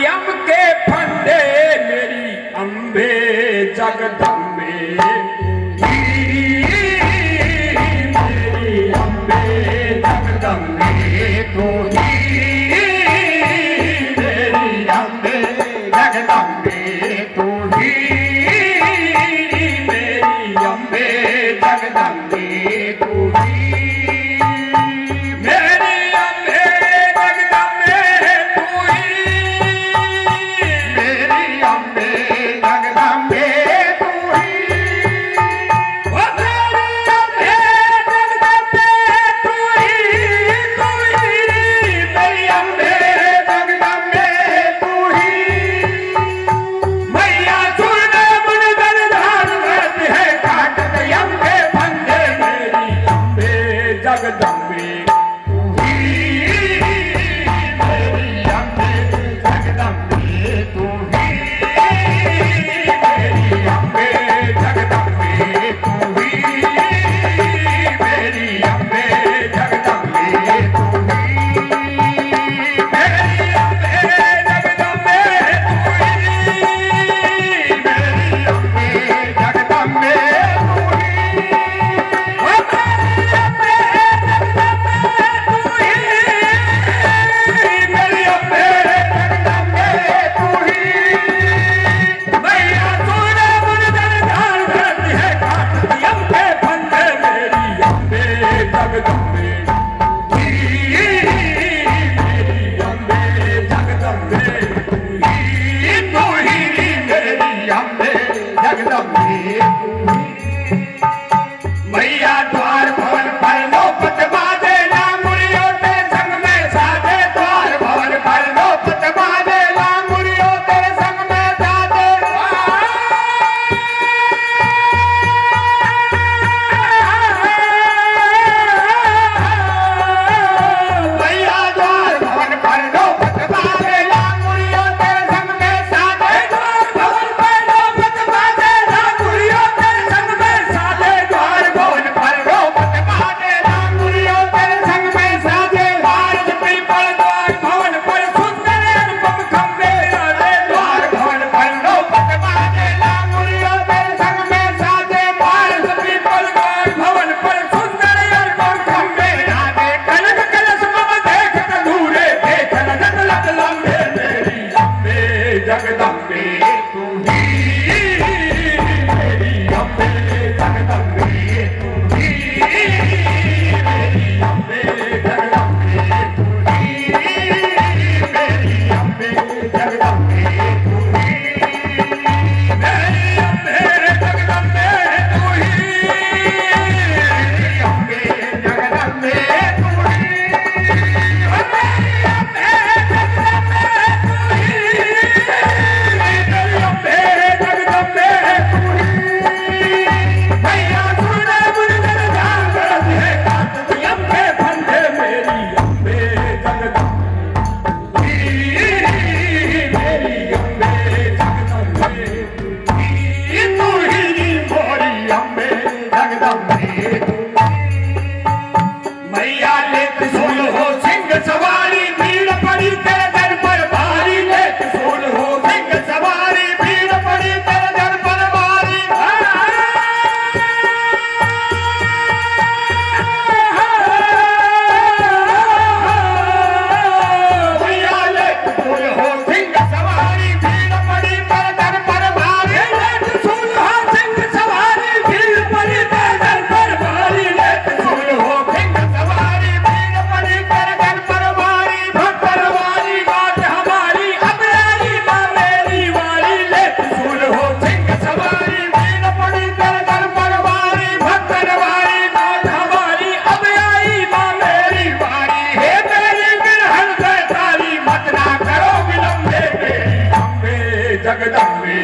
यम के फंदे मेरी अम्बे जगदम्बे मेरी अम्बे जगदम्बे तो मेरी अम्बे जगदम्बे तो मेरी अम्बे जगदम्बे तो मैया द्वार भवन पर नौपत बाजे ना मुड़ियो तेरे संग में साजे द्वार भवन पर नौपत बाजे ना मुड़ियो तेरे संग में साजे मैया द्वार भवन पर नौपत बाजे ना मुड़ियो तेरे संग में साजे द्वार भवन पर नौपत बाजे ना मुड़ियो तेरे संग में साजे द्वार भवन पर नौपत बाजे ना मुड़ियो तेरे संग में साजे भारत पीपल द्वार भवन पर सुंदर अनुपम खंबे आले द्वार भवन पर नौपत बाजे ना मुड़ियो तेरे संग में साजे भारत पीपल द्वार भवन पर सुंदर अनुपम खंबे आले कनक कलश मम देख तनूरे देख लगत लत लंबे मेरी अम्बे जगदम्बे तू ही मेरी अम्बे जगदम्बे तू ही मेरी अम्बे जगदम्बे तू ही मेरी अम्बे जगदम्बे तू ही मेरी अम्बे जगदम्बे तू ही मेरी अम्बे जगदम्बे तू ही मेरी अम्बे जगदम्बे तू ही मेरी अम्बे जगदम्बे तू ही मैया सुने मुझे जान करती है काट यम के फंदे मेरी अम्बे जगदम्बे मेरी अम्बे जगदम्बे तू ही मोरी अम्बे जगदम्बे मैया लेत सुन हो सिंह सवारी भीड़ पड़ी तेरे दर पर भारी लेत सुन हो सिंह सवारी भीड़ पड़ी तेरे दर पर भारी मैया लेत सुन हो सिंह सवारी भीड़ पड़ी तेरे दर पर भारी लेत सुन हो सिंह सवारी भीड़ पड़ी तेरे दर पर भारी लेत सुन हो सिंह सवारी भीड़ पड़ी तेरे दर पर भारी भक्तर वाली बात हमारी अब आई मां मेरी वाली लेत सुन हो सिंह सवारी भीड़ पड़ी तेरे दर पर भारी भक्तर वाली बात हमारी अब आई मां मेरी वाली हे मेरी बिरहन से तारी मत ना करो विलंबे मेरी अम्बे जगदम्बे